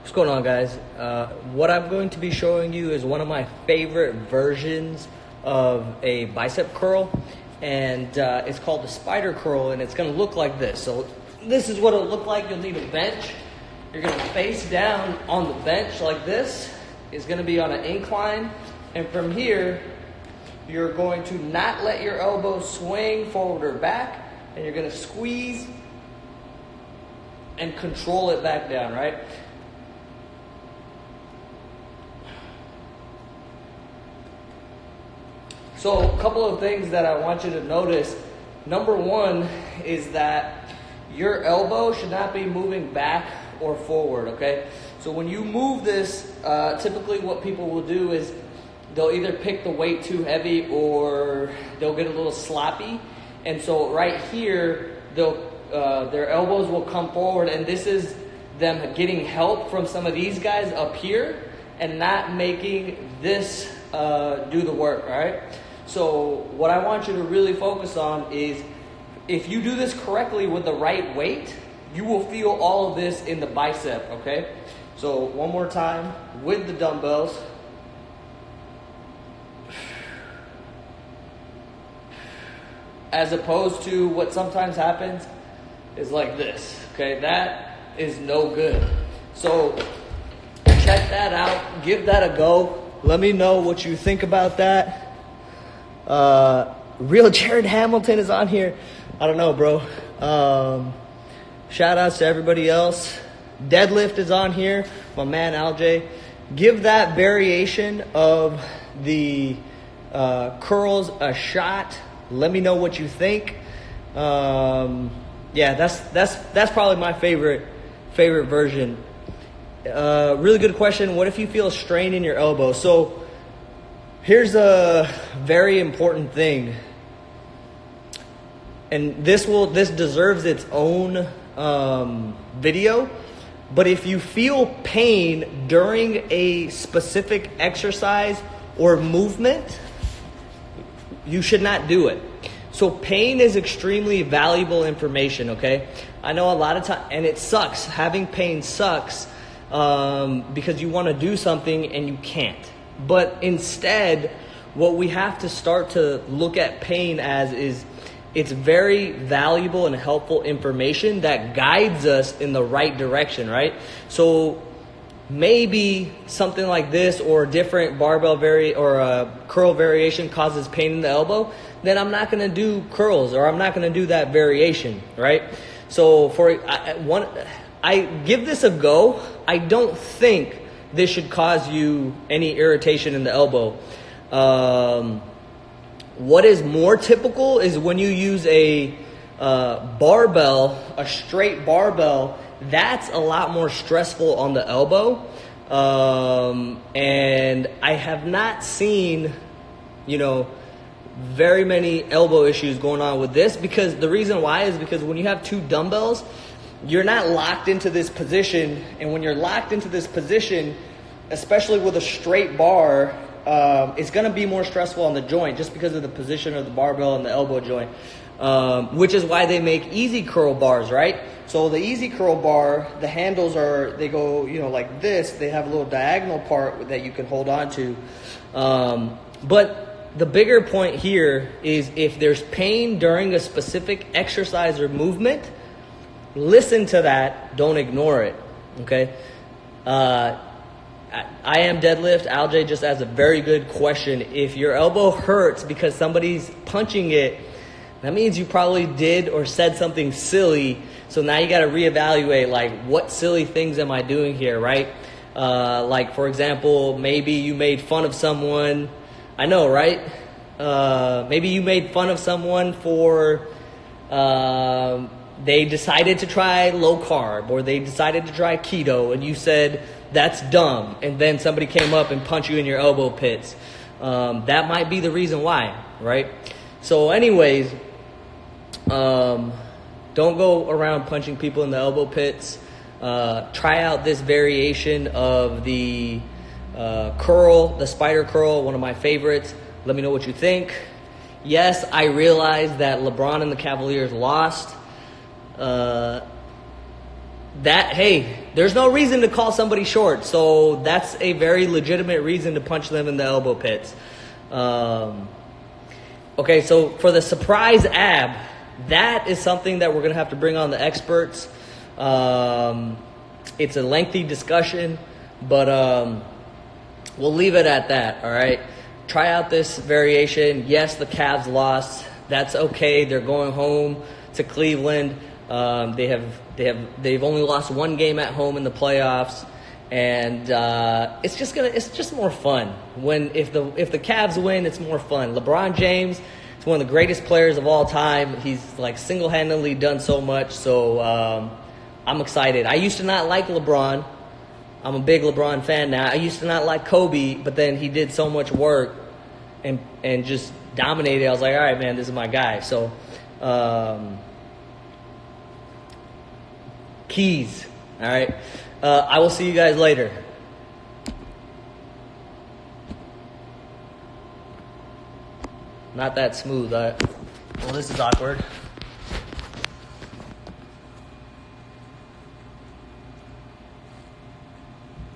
What's going on, guys? What I'm going to be showing you is one of my favorite versions of a bicep curl, and it's called the spider curl, and it's going to look like this. So this is what it'll look like. You'll need a bench. You're going to face down on the bench like this. It's going to be on an incline, and from here you're going to not let your elbow swing forward or back, and you're going to squeeze and control it back down, right? So a couple of things that I want you to notice. Number one is that your elbow should not be moving back or forward, okay? So when you move this, typically what people will do is they'll either pick the weight too heavy or they'll get a little sloppy. And so right here, their elbows will come forward, and this is them getting help from some of these guys up here and not making this do the work, all right? So what I want you to really focus on is if you do this correctly with the right weight, you will feel all of this in the bicep, okay? So one more time with the dumbbells. As opposed to what sometimes happens is like this, okay? That is no good. So check that out, give that a go. Let me know what you think about that. Real Jared Hamilton is on here. I don't know, bro. Shout outs to everybody else. Deadlift is on here. My man LJ. Give that variation of the curls a shot. Let me know what you think. Yeah, that's probably my favorite version. Really good question. What if you feel a strain in your elbow? So here's a very important thing, and this deserves its own video. But if you feel pain during a specific exercise or movement, you should not do it. So pain is extremely valuable information, okay? I know a lot of time, and it sucks. Having pain sucks because you want to do something and you can't. But instead, what we have to start to look at pain as is it's very valuable and helpful information that guides us in the right direction, right? So maybe something like this or a different barbell or a curl variation causes pain in the elbow, then I'm not going to do curls, or I'm not going to do that variation, right? So I give this a go. I don't think this should cause you any irritation in the elbow. What is more typical is when you use a barbell, a straight barbell. That's a lot more stressful on the elbow. And I have not seen, very many elbow issues going on with this, because the reason why is because when you have two dumbbells, you're not locked into this position. And when you're locked into this position, especially with a straight bar, it's going to be more stressful on the joint just because of the position of the barbell and the elbow joint, which is why they make easy curl bars, right? So the easy curl bar, the handles they go, like this. They have a little diagonal part that you can hold on to. But the bigger point here is if there's pain during a specific exercise or movement, listen to that. Don't ignore it, okay? I am Deadlift. LJ just has a very good question. If your elbow hurts because somebody's punching it, that means you probably did or said something silly. So now you got to reevaluate, like, what silly things am I doing here, right? Like, for example, maybe you made fun of someone. I know, right? Maybe you made fun of someone for they decided to try low carb, or they decided to try keto, and you said, that's dumb. And then somebody came up and punched you in your elbow pits. That might be the reason why, right? So anyways, don't go around punching people in the elbow pits. Try out this variation of the curl, the spider curl, one of my favorites. Let me know what you think. Yes, I realize that LeBron and the Cavaliers lost. Hey, there's no reason to call somebody short. So that's a very legitimate reason to punch them in the elbow pits. Okay, so for the surprise ab, that is something that we're going to have to bring on the experts. It's a lengthy discussion, but we'll leave it at that, all right? Try out this variation. Yes, the Cavs lost. That's okay. They're going home to Cleveland. They've only lost one game at home in the playoffs, and it's just more fun if the Cavs win. It's more fun. LeBron James is one of the greatest players of all time. He's like single-handedly done so much. So I'm excited. I used to not like LeBron. I'm a big LeBron fan now. I used to not like Kobe, but then he did so much work and just dominated. I was like, all right, man, this is my guy. So keys, all right? I will see you guys later. Not that smooth. Well, this is awkward.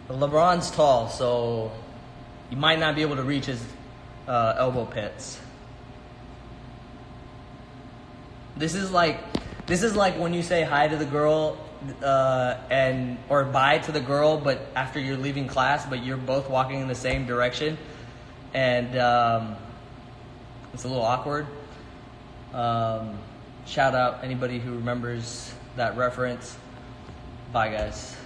LeBron's tall, so you might not be able to reach his elbow pits. This is like when you say hi to the girl or bye to the girl, but after you're leaving class, but you're both walking in the same direction, and it's a little awkward. Shout out anybody who remembers that reference. Bye, guys.